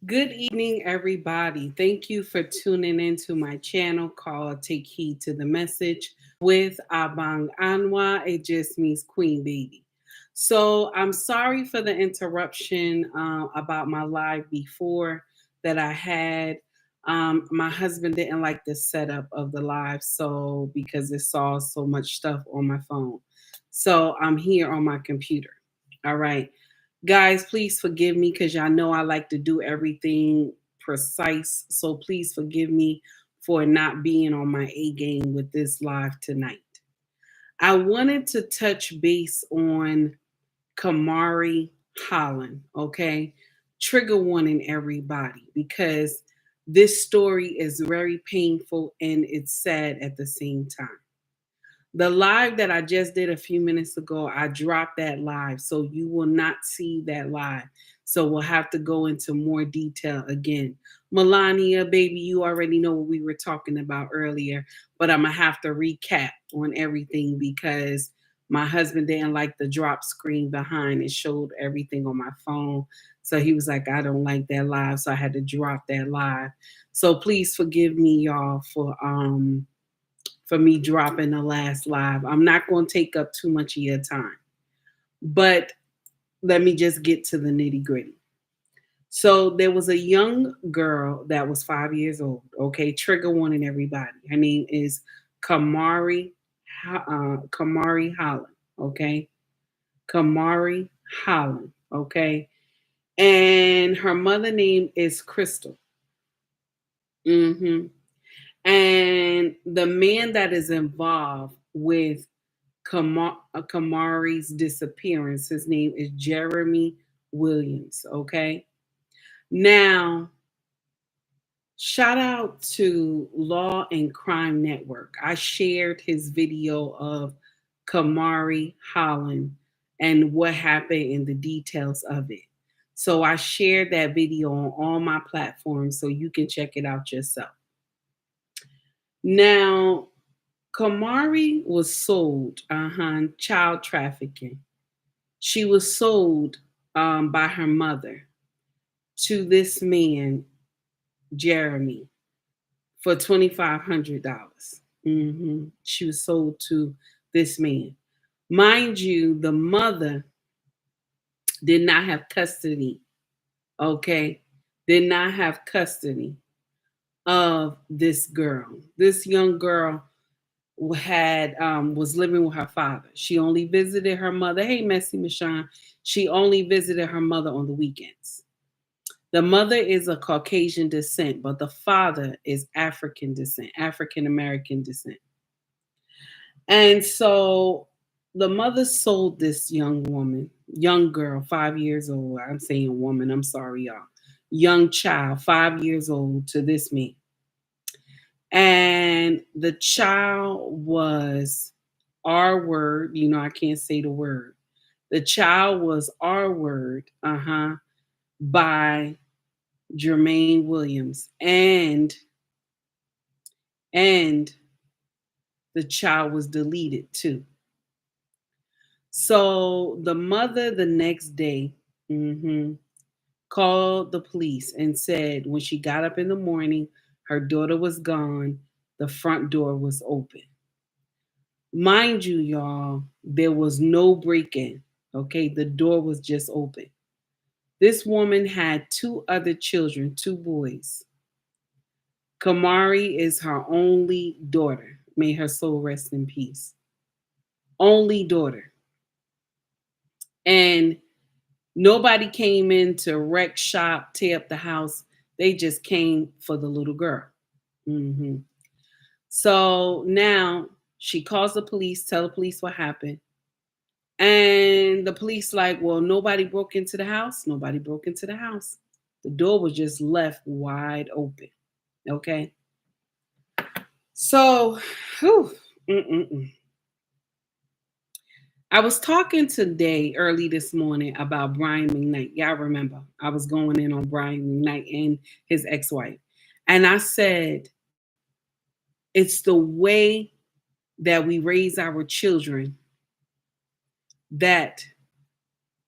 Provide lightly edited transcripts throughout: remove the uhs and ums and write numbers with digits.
Good evening, everybody. Thank you for tuning into my channel called Take Heed to the Message with Abang Anwa. It just means Queen Baby. So I'm sorry for the interruption about my live before that I had. My husband didn't like the setup of the live, so because it saw so much stuff on my phone. So I'm here on my computer. All right. Guys, please forgive me because y'all know I like to do everything precise. So please forgive me for not being on my A game with this live tonight. I wanted to touch base on Kamari Holland, okay? Trigger warning, everybody, because this story is very painful and it's sad at the same time. The live that I just did a few minutes ago, I dropped that live. So you will not see that live. So we'll have to go into more detail again. Melania, baby, you already know what we were talking about earlier, but I'm going to have to recap on everything because my husband didn't like the drop screen behind. It showed everything on my phone. So he was like, I don't like that live. So I had to drop that live. So please forgive me, y'all, for me dropping the last live. I'm not going to take up too much of your time, but let me just get to the nitty gritty. So there was a young girl that was 5 years old. Okay, trigger warning, everybody. Her name is Kamari, Kamari Holland. Okay, Kamari Holland. Okay, and her mother name is Crystal. hmm And the man that is involved with Kamari's disappearance, his name is Jeremy Williams. Okay. Now, shout out to Law and Crime Network. I shared his video of Kamari Holland and what happened and the details of it. So I shared that video on all my platforms so you can check it out yourself. Now, Kamari was sold, child trafficking. She was sold by her mother to this man, Jeremy, for $2,500. She was sold to this man. Mind you, the mother did not have custody, okay? Did not have custody of this girl. This young girl had was living with her father. She only visited her mother. Hey, Messy Michonne. She only visited her mother on the weekends. The mother is a Caucasian descent, but the father is African descent, African American descent. And so the mother sold this young girl, 5 years old. I'm saying woman, I'm sorry, y'all. Young child, 5 years old, to this man. And the child was R word, I can't say the word. The child was R word, by Jermaine Williams. And the child was deleted too. So the mother the next day called the police and said when she got up in the morning, her daughter was gone, the front door was open. Mind you, y'all, there was no break in. Okay, the door was just open. This woman had two other children, two boys. Kamari is her only daughter. May her soul rest in peace. Only daughter. And nobody came in to wreck shop, tear up the house. They just came for the little girl. hmm So now she calls the police, tell the police what happened. And the police like, well, nobody broke into the house. Nobody broke into the house. The door was just left wide open. Okay. So, whew, mm-mm-mm. I was talking today, early this morning, about Brian McKnight. Y'all remember, I was going in on Brian McKnight and his ex wife. And I said, it's the way that we raise our children that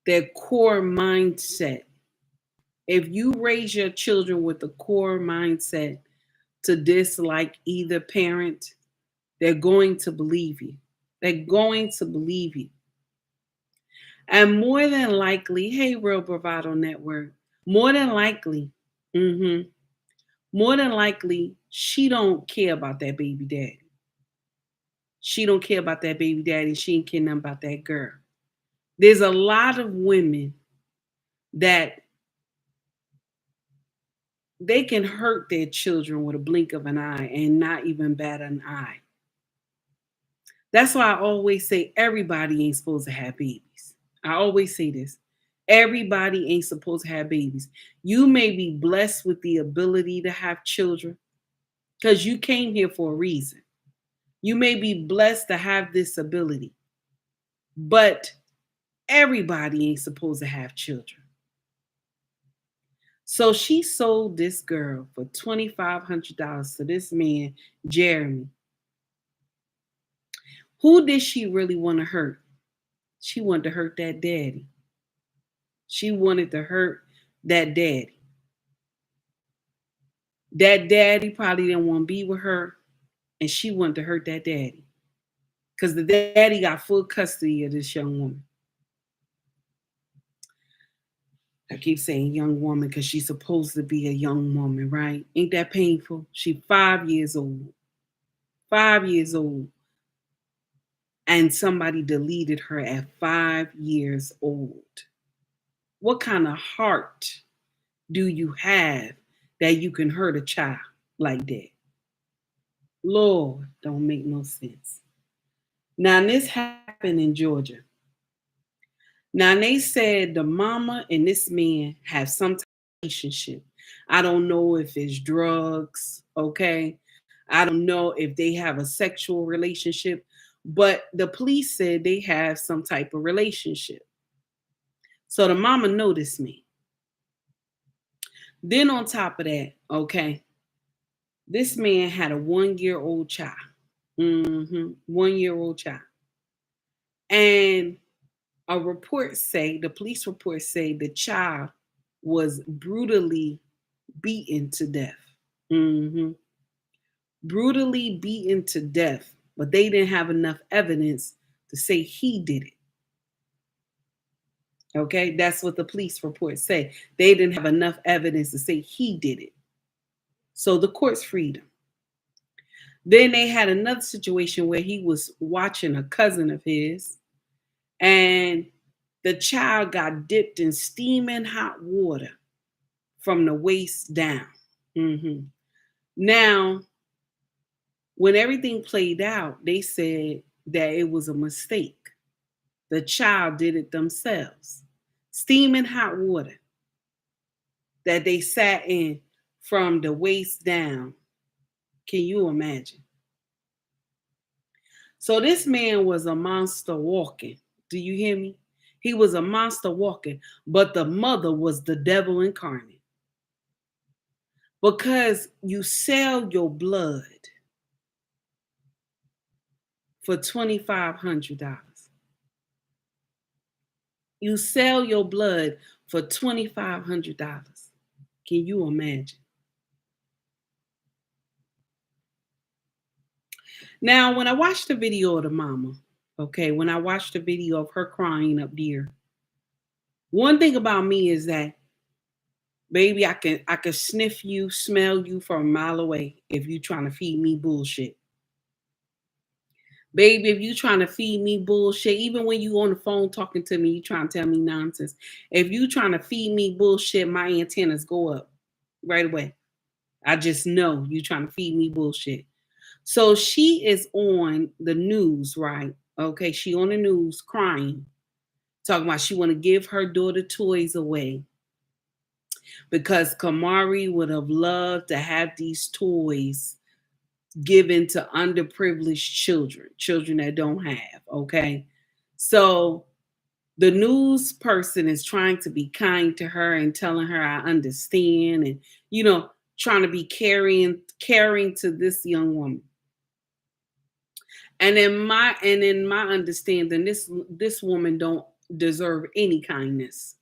their core mindset If you raise your children with a core mindset to dislike either parent, they're going to believe you. They're going to believe you. And more than likely, hey, Real Bravado Network, more than likely, mm-hmm, more than likely, she don't care about that baby daddy. She don't care about that baby daddy. She ain't care nothing about that girl. There's a lot of women that they can hurt their children with a blink of an eye and not even bat an eye. That's why I always say everybody ain't supposed to have babies. I always say this. Everybody ain't supposed to have babies. You may be blessed with the ability to have children because you came here for a reason. You may be blessed to have this ability, but everybody ain't supposed to have children. So she sold this girl for $2,500 to this man, Jeremy. Who did she really want to hurt? She wanted to hurt that daddy. She wanted to hurt that daddy. That daddy probably didn't want to be with her, and she wanted to hurt that daddy. Because the daddy got full custody of this young woman. I keep saying young woman because she's supposed to be a young woman, right? Ain't that painful? She's 5 years old. 5 years old. And somebody deleted her at 5 years old. What kind of heart do you have that you can hurt a child like that? Lord, don't make no sense. Now, this happened in Georgia. Now, they said the mama and this man have some type of relationship. I don't know if it's drugs, okay? I don't know if they have a sexual relationship, but the police said they have some type of relationship. So the mama noticed me. Then on top of that, okay, this man had a 1-year-old child. 1-year-old child. And the police report say the child was brutally beaten to death. Brutally beaten to death, but they didn't have enough evidence to say he did it. Okay, that's what the police report say. They didn't have enough evidence to say he did it. So the courts freed him. Then they had another situation where he was watching a cousin of his, and the child got dipped in steaming hot water from the waist down. Now, when everything played out, they said that it was a mistake. The child did it themselves. Steaming hot water that they sat in from the waist down. Can you imagine? So this man was a monster walking. Do you hear me? He was a monster walking, but the mother was the devil incarnate. Because you sell your blood for $2,500. You sell your blood for $2,500. Can you imagine? Now, when I watched the video of the mama, okay, when I watched the video of her crying up there, one thing about me is that, baby, I can sniff you, smell you from a mile away if you trying to feed me bullshit. Baby, if you trying to feed me bullshit, even when you on the phone talking to me, you trying to tell me nonsense. If you trying to feed me bullshit, my antennas go up right away. I just know you trying to feed me bullshit. So she is on the news, right? Okay, she on the news crying, talking about she want to give her daughter toys away because Kamari would have loved to have these toys given to underprivileged children that don't have, okay? So the news person is trying to be kind to her and telling her I understand and, trying to be caring to this young woman. And in my understanding, this woman don't deserve any kindness.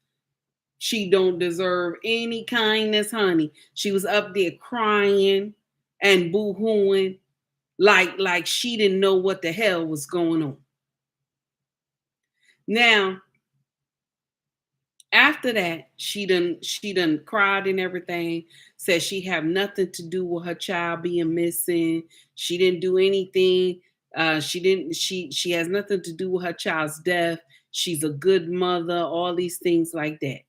She don't deserve any kindness, honey. She was up there crying and boo-hooing like she didn't know what the hell was going on. Now, after that, she done cried and everything, said she have nothing to do with her child being missing. She didn't do anything. She has nothing to do with her child's death. She's a good mother, all these things like that.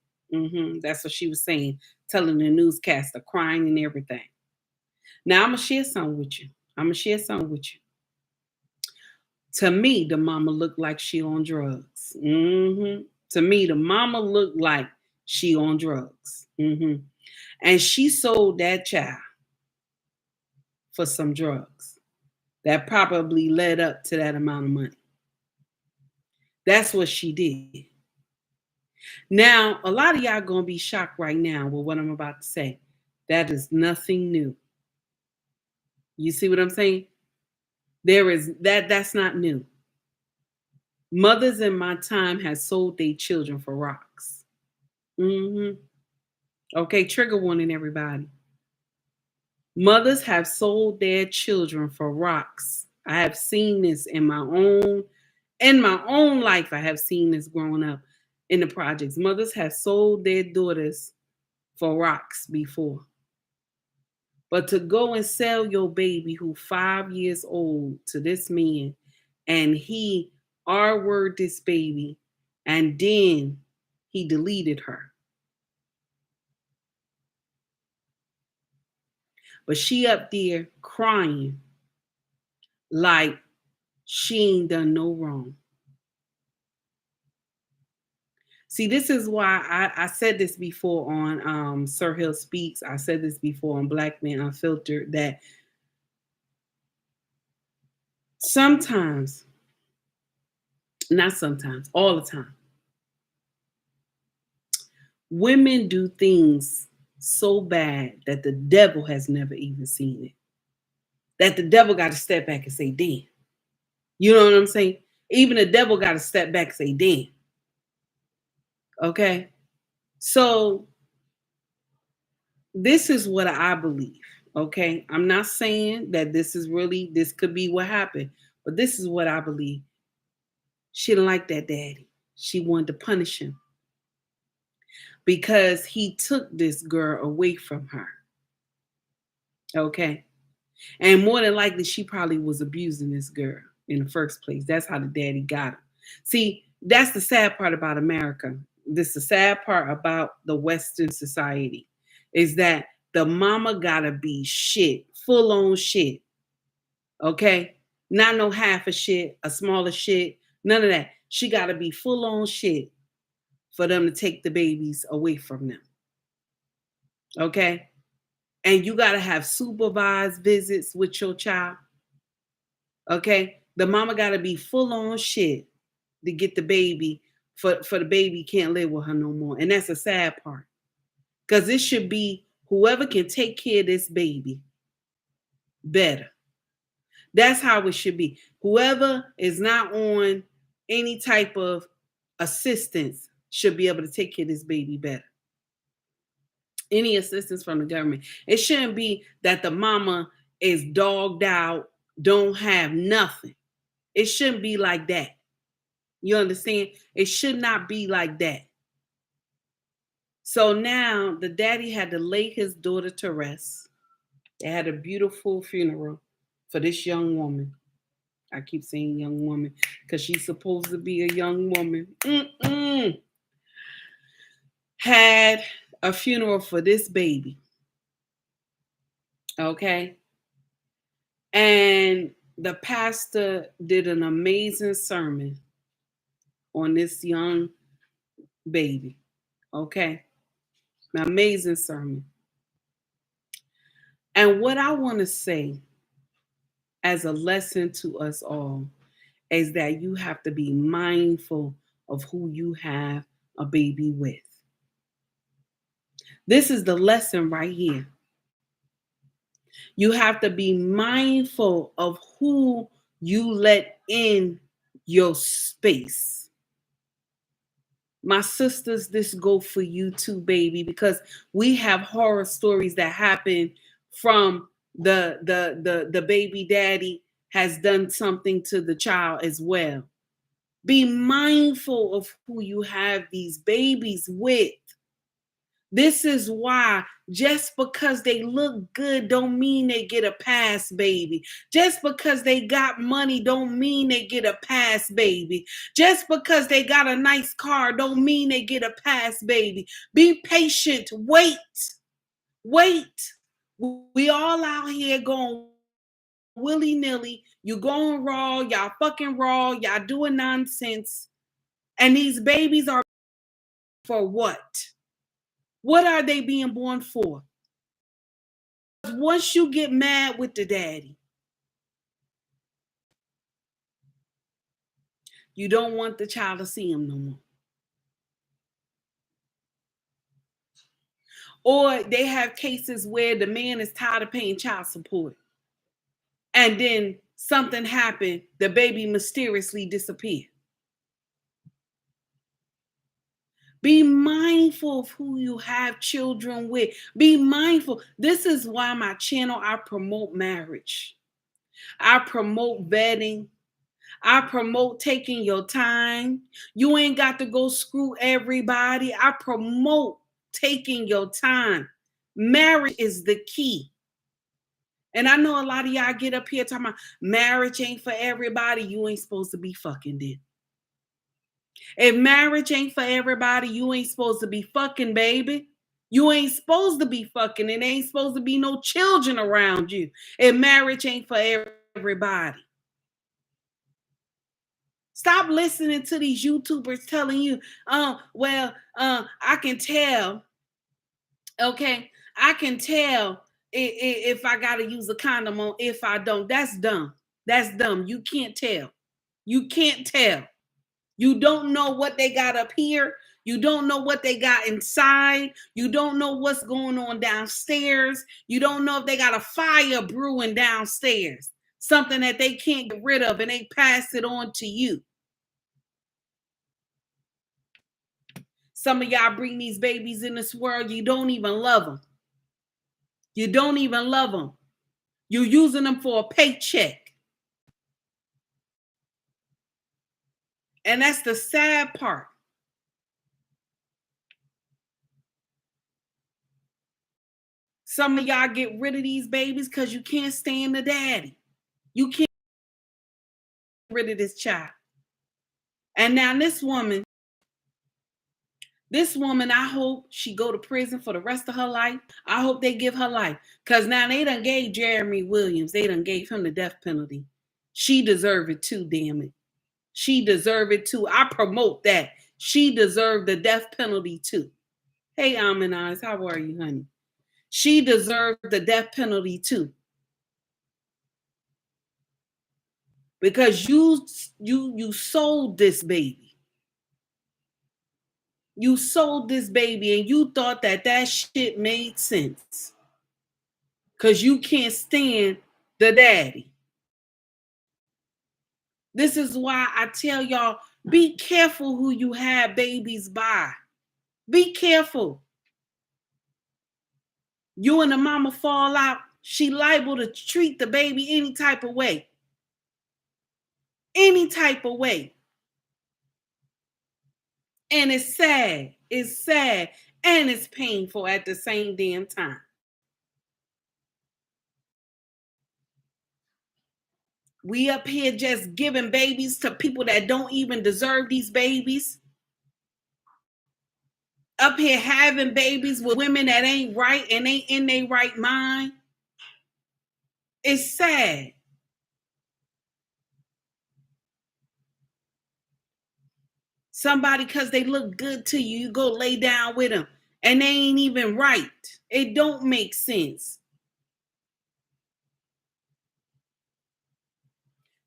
That's what she was saying, telling the newscaster, crying and everything. Now I'm gonna share something with you. I'm gonna share something with you. To me, the mama looked like she on drugs. To me, the mama looked like she on drugs. And she sold that child for some drugs that probably led up to that amount of money. That's what she did. Now, a lot of y'all gonna be shocked right now with what I'm about to say. That is nothing new. You see what I'm saying? There is that's not new. Mothers in my time has sold their children for rocks. Okay, trigger warning, everybody. Mothers have sold their children for rocks. I have seen this in my own life. I have seen this growing up in the projects. Mothers have sold their daughters for rocks before. But to go and sell your baby who 5 years old to this man, and he R-word this baby, and then he deleted her. But she up there crying like she ain't done no wrong. See, this is why I said this before on Sir Hill Speaks. I said this before on Black Men Unfiltered, that sometimes, not sometimes, all the time, women do things so bad that the devil has never even seen it. That the devil got to step back and say, damn. You know what I'm saying? Even the devil got to step back and say, damn. Okay? So this is what I believe. Okay? I'm not saying that this could be what happened, but this is what I believe. She didn't like that daddy. She wanted to punish him because he took this girl away from her. Okay? And more than likely, she probably was abusing this girl in the first place. That's how the daddy got her. See, that's the sad part about America. This is the sad part about the Western society, is that the mama gotta be shit, full on shit. Okay? Not no half a shit, a smaller shit, none of that. She gotta be full on shit for them to take the babies away from them. Okay? And you gotta have supervised visits with your child. Okay? The mama gotta be full on shit to get the baby for the baby can't live with her no more. And that's a sad part. Because it should be whoever can take care of this baby better. That's how it should be. Whoever is not on any type of assistance should be able to take care of this baby better. Any assistance from the government. It shouldn't be that the mama is dogged out, don't have nothing. It shouldn't be like that. You understand? It should not be like that. So now the daddy had to lay his daughter to rest. They had a beautiful funeral for this young woman. I keep saying young woman because she's supposed to be a young woman. Had a funeral for this baby. Okay. And the pastor did an amazing sermon on this young baby. Okay. An amazing sermon. And what I want to say as a lesson to us all is that you have to be mindful of who you have a baby with. This is the lesson right here. You have to be mindful of who you let in your space. My sisters, this go for you too, baby, because we have horror stories that happen from the baby daddy has done something to the child as well. Be mindful of who you have these babies with. This is why just because they look good don't mean they get a pass, baby. Just because they got money don't mean they get a pass, baby. Just because they got a nice car don't mean they get a pass, baby. Be patient. Wait. Wait. We all out here going willy-nilly. You going raw. Y'all fucking raw. Y'all doing nonsense. And these babies are for what? What are they being born for? Once you get mad with the daddy, you don't want the child to see him no more. Or they have cases where the man is tired of paying child support. And then something happened, the baby mysteriously disappeared. Be mindful of who you have children with. Be mindful. This is why my channel, I promote marriage. I promote vetting. I promote taking your time. You ain't got to go screw everybody. I promote taking your time. Marriage is the key. And I know a lot of y'all get up here talking about marriage ain't for everybody. You ain't supposed to be fucking then. If marriage ain't for everybody, you ain't supposed to be fucking, baby. You ain't supposed to be fucking. It ain't supposed to be no children around you. If marriage ain't for everybody. Stop listening to these YouTubers telling you, I can tell, okay, I can tell if I got to use a condom on, if I don't. That's dumb. That's dumb. You can't tell. You can't tell. You don't know what they got up here. You don't know what they got inside. You don't know what's going on downstairs. You don't know if they got a fire brewing downstairs, something that they can't get rid of, and they pass it on to you. Some of y'all bring these babies in this world, you don't even love them. You don't even love them. You're using them for a paycheck. And that's the sad part. Some of y'all get rid of these babies because you can't stand the daddy. You can't get rid of this child. And now this woman, I hope she go to prison for the rest of her life. I hope they give her life. Because now they done gave Jeremy Williams, they done gave him the death penalty. She deserved it too, damn it. She deserved it too. I promote that. She deserved the death penalty too. Hey, Aminaz, how are you, honey? She deserved the death penalty too. Because you sold this baby. You sold this baby and you thought that shit made sense. Because you can't stand the daddy. This is why I tell y'all, be careful who you have babies by. Be careful. You and the mama fall out, she liable to treat the baby any type of way. Any type of way. And it's sad. It's sad. And it's painful at the same damn time. We up here just giving babies to people that don't even deserve these babies. Up here having babies with women that ain't right and ain't in their right mind. It's sad. Somebody, because they look good to you, you go lay down with them and they ain't even right. It don't make sense.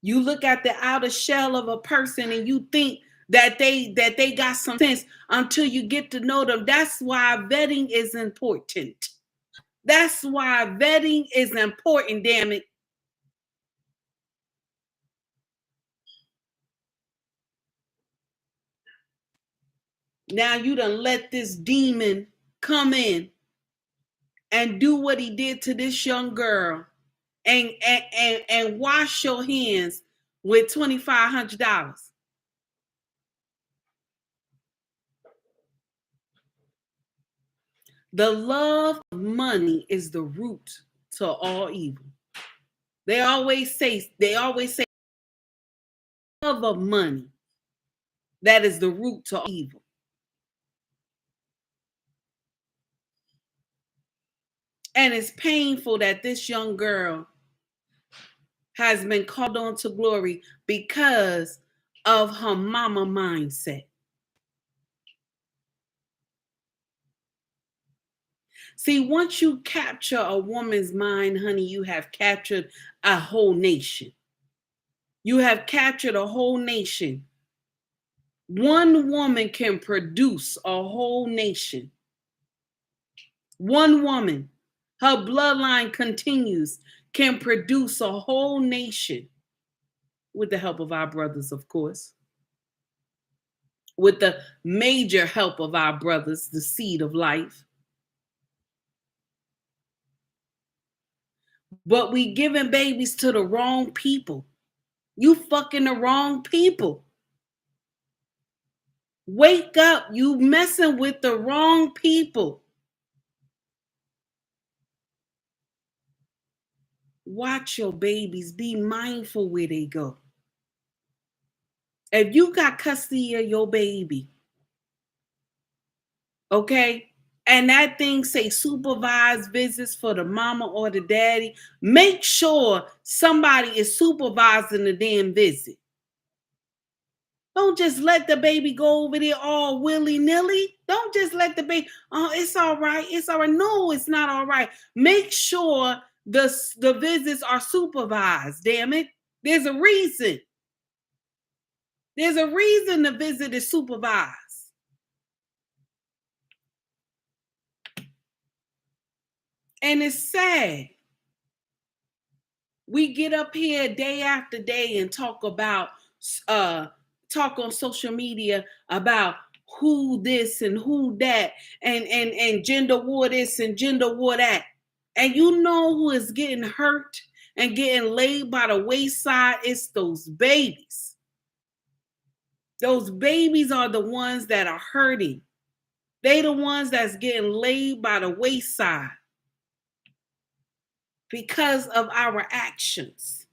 You look at the outer shell of a person and you think that they got some sense until you get to know them. That's why vetting is important. That's why vetting is important, damn it. Now you done let this demon come in and do what he did to this young girl and wash your hands with $2,500. The love of money is the root to all evil. They always say love of money, that is the root to all evil. And it's painful that this young girl has been called on to glory because of her mama mindset. See, once you capture a woman's mind, honey, you have captured a whole nation. You have captured a whole nation. One woman can produce a whole nation. One woman, her bloodline continues, can produce a whole nation with the help of our brothers, of course. With the major help of our brothers, the seed of life. But we giving babies to the wrong people. You fucking the wrong people. Wake up. You messing with the wrong people. Watch your babies. Be mindful where they go. If you got custody of your baby, okay, and that thing say supervised visits for the mama or the daddy, make sure somebody is supervising the damn visit. Don't just let the baby go over there all willy-nilly. Don't just let the baby, oh, it's all right. It's all right. No, it's not all right. Make sure the visits are supervised, damn it. There's a reason. There's a reason the visit is supervised. And it's sad. We get up here day after day and talk on social media about who this and who that and gender war this and gender war that. And you know who is getting hurt and getting laid by the wayside? It's those babies. Those babies are the ones that are hurting. They the ones that's getting laid by the wayside because of our actions.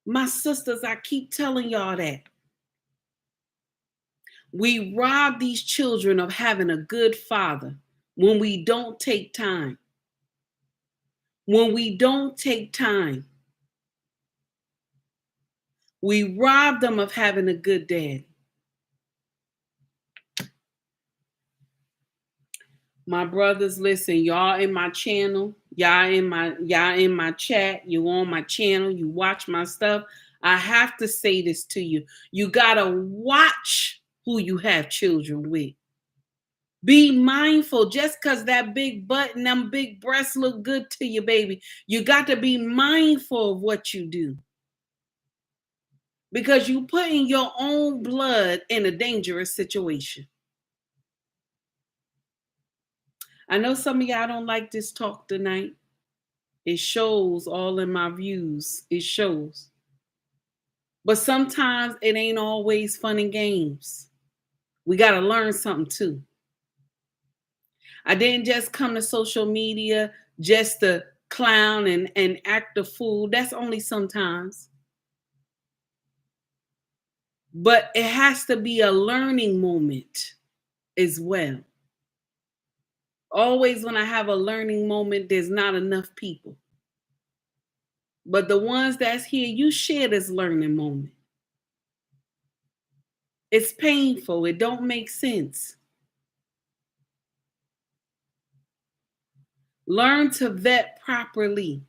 My sisters, I keep telling y'all that. We rob these children of having a good father when we don't take time. When we don't take time, we rob them of having a good daddy. My brothers, listen, y'all in my channel, y'all in my chat, you on my channel, you watch my stuff. I have to say this to you. You gotta watch who you have children with. Be mindful. Just because that big butt and them big breasts look good to you, baby, you got to be mindful of what you do. Because you putting your own blood in a dangerous situation. I know some of y'all don't like this talk tonight. It shows all in my views. It shows. But sometimes it ain't always fun and games. We got to learn something too. I didn't just come to social media just to clown and act a fool. That's only sometimes. But it has to be a learning moment as well. Always when I have a learning moment, there's not enough people. But the ones that's here, you share this learning moment. It's painful. It don't make sense. Learn to vet properly.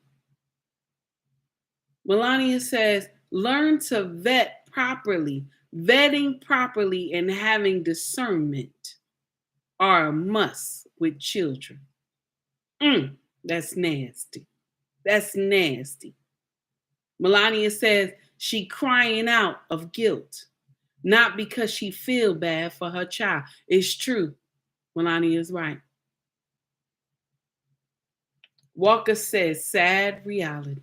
Melania says, learn to vet properly. Vetting properly and having discernment are a must with children. That's nasty. That's nasty. Melania says she crying out of guilt. not because she feel bad for her child. It's true. Melania is right. Walker says, sad reality.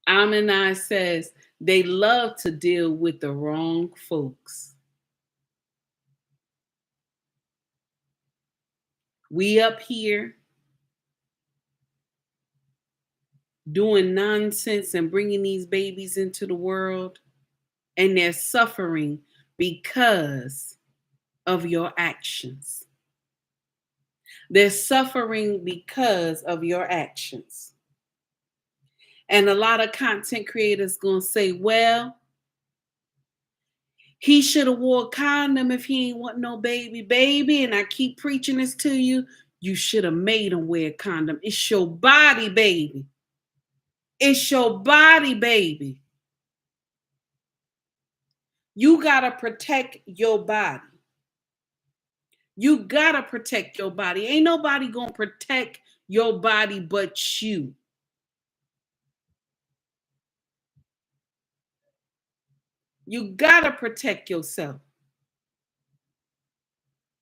Aminai says, they love to deal with the wrong folks. We up here doing nonsense and bringing these babies into the world, and they're suffering because of your actions. They're suffering because of your actions. And a lot of content creators going to say, well, he should have wore a condom if he ain't want no baby. And I keep preaching this to you. You should have made him wear a condom. It's your body, baby. It's your body, baby. You got to protect your body. You got to protect your body. Ain't nobody going to protect your body but you. You got to protect yourself.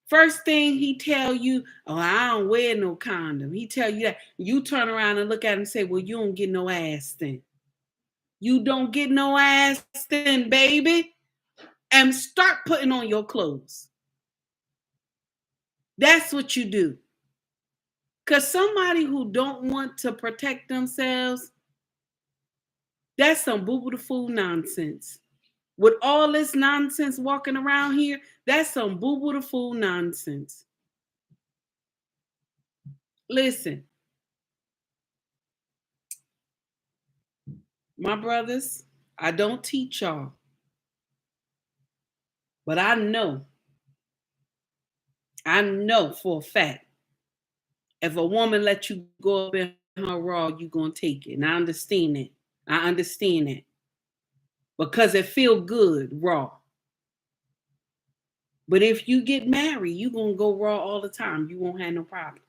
First thing he tell you, oh, I don't wear no condom. He tell you that. You turn around and look at him and say, well, you don't get no ass then. You don't get no ass then, baby. And start putting on your clothes. That's what you do. Because somebody who don't want to protect themselves, that's some boo-boo the fool nonsense. With all this nonsense walking around here, that's some boo-boo the fool nonsense. Listen, my brothers, I don't teach y'all, but I know for a fact, if a woman let you go up in her raw, you gonna take it. And I understand it. I understand it. Because it feel good raw. But if you get married, you gonna go raw all the time. You won't have no problem.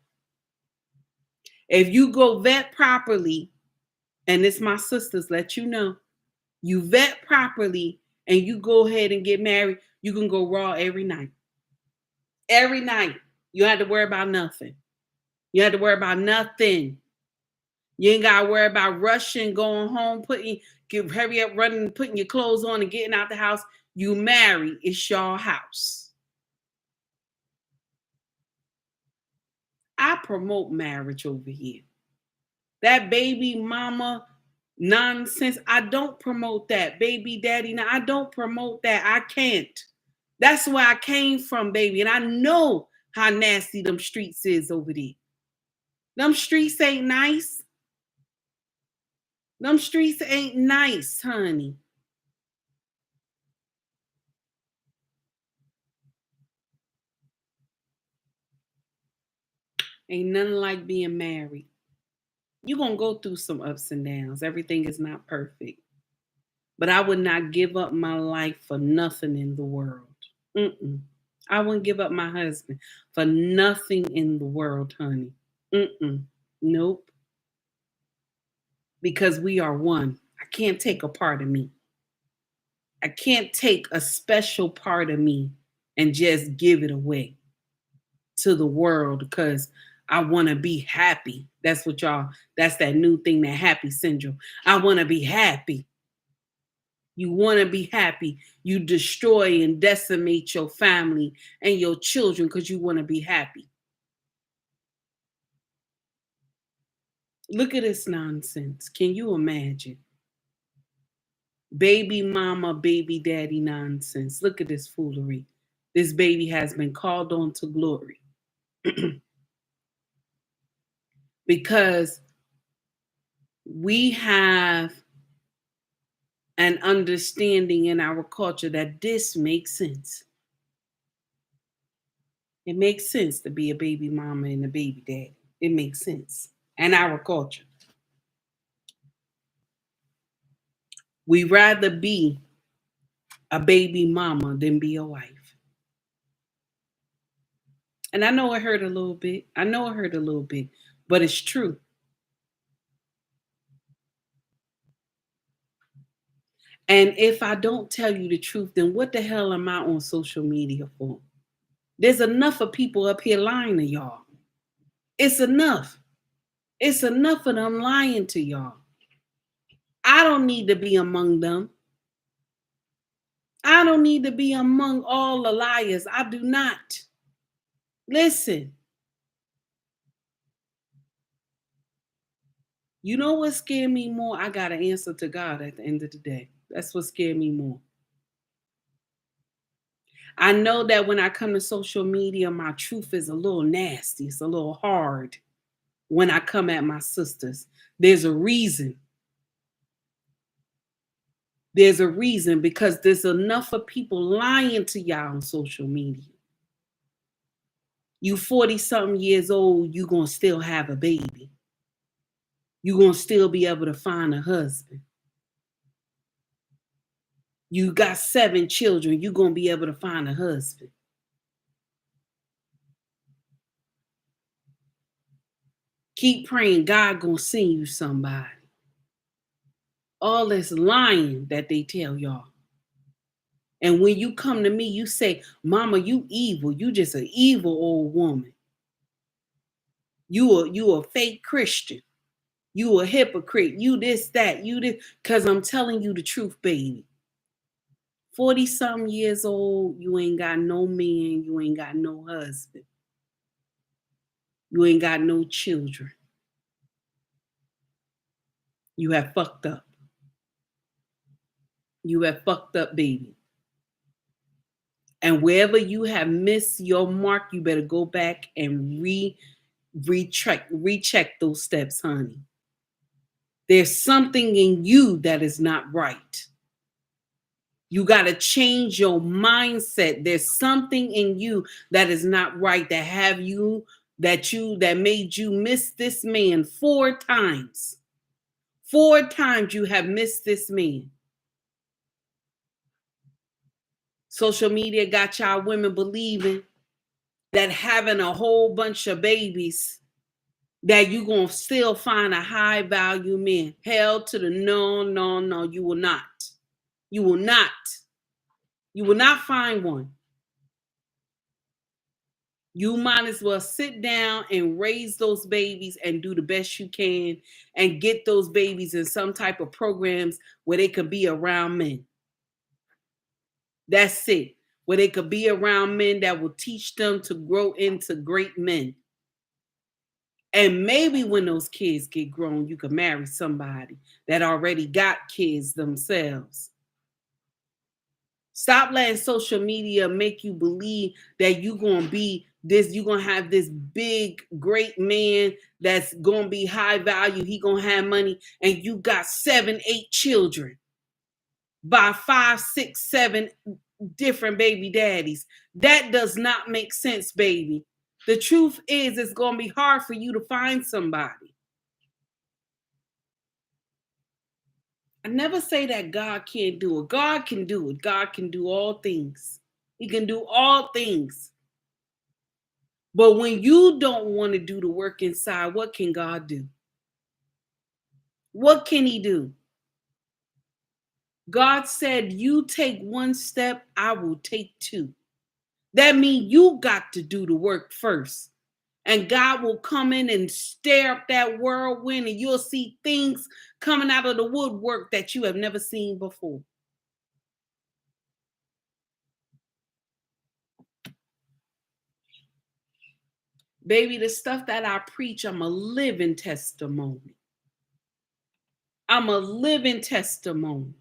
If you go vet properly, and it's my sisters, let you know, you vet properly and you go ahead and get married, you can go raw every night. Every night. You don't have to worry about nothing. You have to worry about nothing. You ain't got to worry about rushing, going home, hurry up, running, putting your clothes on and getting out the house. You married. It's your house. I promote marriage over here. That baby mama nonsense, I don't promote that. Baby daddy, now I don't promote that. I can't. That's where I came from, baby. And I know how nasty them streets is over there. Them streets ain't nice. Them streets ain't nice, honey. Ain't nothing like being married. You're going to go through some ups and downs. Everything is not perfect. But I would not give up my life for nothing in the world. Mm-mm. I wouldn't give up my husband for nothing in the world, honey. Mm-mm. Nope. Because we are one. I can't take a part of me. I can't take a special part of me and just give it away to the world because I want to be happy. That's that new thing, that happy syndrome. I want to be happy. You want to be happy. You destroy and decimate your family and your children because you want to be happy. Look at this nonsense. Can you imagine? Baby mama, baby daddy nonsense. Look at this foolery. This baby has been called on to glory. Because we have an understanding in our culture that this makes sense. It makes sense to be a baby mama and a baby daddy. It makes sense. And our culture. We rather be a baby mama than be a wife. And I know it hurt a little bit. But it's true. And if I don't tell you the truth, then what the hell am I on social media for? There's enough of people up here lying to y'all. It's enough. It's enough of them lying to y'all. I don't need to be among them. I don't need to be among all the liars. I do not. Listen, you know what scared me more? I got an answer to God at the end of the day. That's what scared me more. I know that when I come to social media, my truth is a little nasty. It's a little hard when I come at my sisters. There's a reason. There's a reason because there's enough of people lying to y'all on social media. You 40 something years old, you going to still have a baby. You going to still be able to find a husband. You got 7 children, you going to be able to find a husband. Keep praying God going to send you somebody. All this lying that they tell y'all. And when you come to me, you say, Mama, you evil. You just an evil old woman. You a fake Christian. You a hypocrite. You this, that, you this. Because I'm telling you the truth, baby. 40 something years old, you ain't got no man. You ain't got no husband. You ain't got no children. You have fucked up. You have fucked up, baby. And wherever you have missed your mark, you better go back and recheck those steps, honey. There's something in you that is not right. You got to change your mindset. There's something in you that is not right that made you miss this man 4 times. 4 times you have missed this man. Social media got y'all women believing that having a whole bunch of babies that you're going to still find a high value man. Hell to the no, no, no, you will not. You will not. You will not find one. You might as well sit down and raise those babies and do the best you can and get those babies in some type of programs where they could be around men. That's it. Where they could be around men that will teach them to grow into great men. And maybe when those kids get grown, you can marry somebody that already got kids themselves. Stop letting social media make you believe that you're going to be this, you're going to have this big, great man that's going to be high value. He going to have money and you got 7, 8 children by 5, 6, 7 different baby daddies. That does not make sense, baby. The truth is it's going to be hard for you to find somebody. I never say that God can't do it. God can do it. God can do all things. He can do all things. But when you don't want to do the work inside, what can God do? What can he do? God said, you take 1 step, I will take 2. That means you got to do the work first. And God will come in and stir up that whirlwind and you'll see things coming out of the woodwork that you have never seen before. Baby, the stuff that I preach, I'm a living testimony. I'm a living testimony.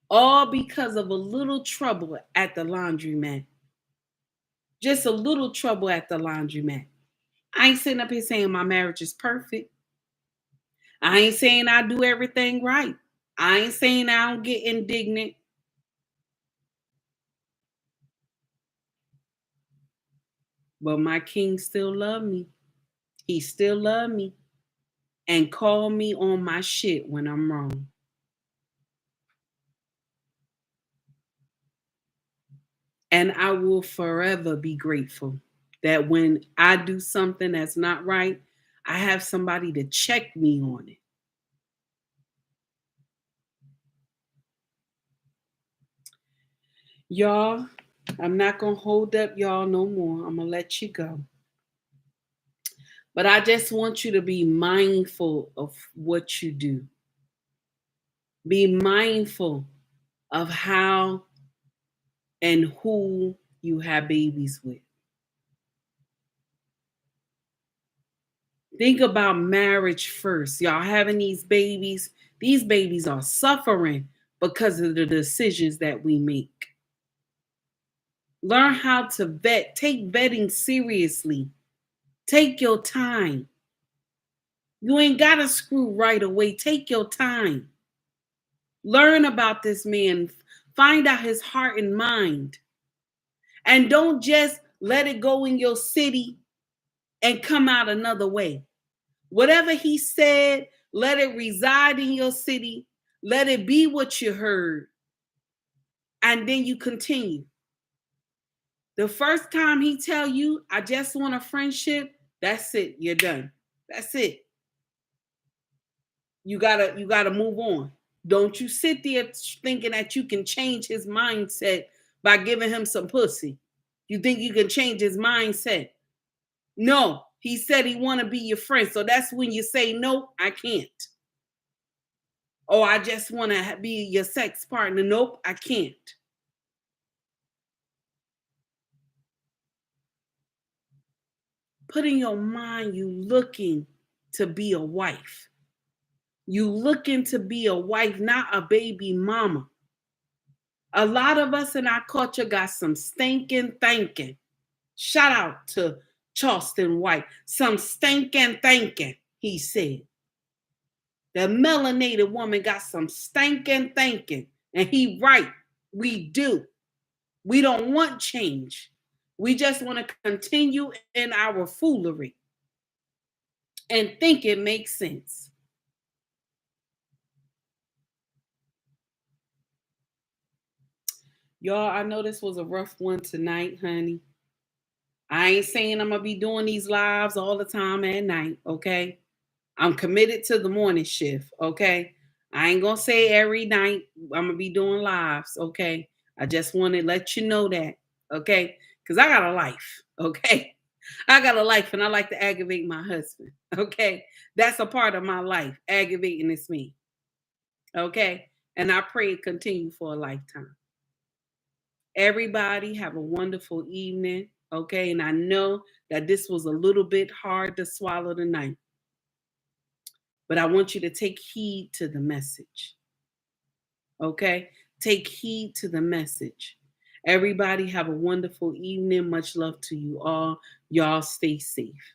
All because of a little trouble at the laundromat. Just a little trouble at the laundromat. I ain't sitting up here saying my marriage is perfect. I ain't saying I do everything right. I ain't saying I don't get indignant. But my king still love me. He still love me. And call me on my shit when I'm wrong. And I will forever be grateful that when I do something that's not right, I have somebody to check me on it. Y'all, I'm not going to hold up y'all no more. I'm going to let you go. But I just want you to be mindful of what you do. Be mindful of how and who you have babies with. Think about marriage first. Y'all having these babies are suffering because of the decisions that we make. Learn how to vet. Take vetting seriously. Take your time. You ain't got to screw right away. Take your time. Learn about this man. Find out his heart and mind. And don't just let it go in your city and come out another way. Whatever he said, let it reside in your city. Let it be what you heard. And then you continue. The first time he tell you, I just want a friendship, that's it. You're done. That's it. You gotta move on. Don't you sit there thinking that you can change his mindset by giving him some pussy. You think you can change his mindset? No, he said he want to be your friend. So that's when you say, no, I can't. Oh, I just want to be your sex partner. Nope, I can't. Put in your mind you looking to be a wife. You looking to be a wife, not a baby mama. A lot of us in our culture got some stinking thinking. Shout out to Charleston White. Some stinking thinking, he said. The melanated woman got some stinking thinking. And he right. We do. We don't want change. We just want to continue in our foolery and think it makes sense. Y'all, I know this was a rough one tonight, honey. I ain't saying I'm going to be doing these lives all the time at night, okay? I'm committed to the morning shift, okay? I ain't going to say every night I'm going to be doing lives, okay? I just want to let you know that, okay? Because I got a life, okay? I got a life and I like to aggravate my husband, okay? That's a part of my life, aggravating this me, okay? And I pray it continue for a lifetime. Everybody have a wonderful evening, okay? And I know that this was a little bit hard to swallow tonight, but I want you to take heed to the message, okay? Take heed to the message. Everybody have a wonderful evening. Much love to you all. Y'all stay safe.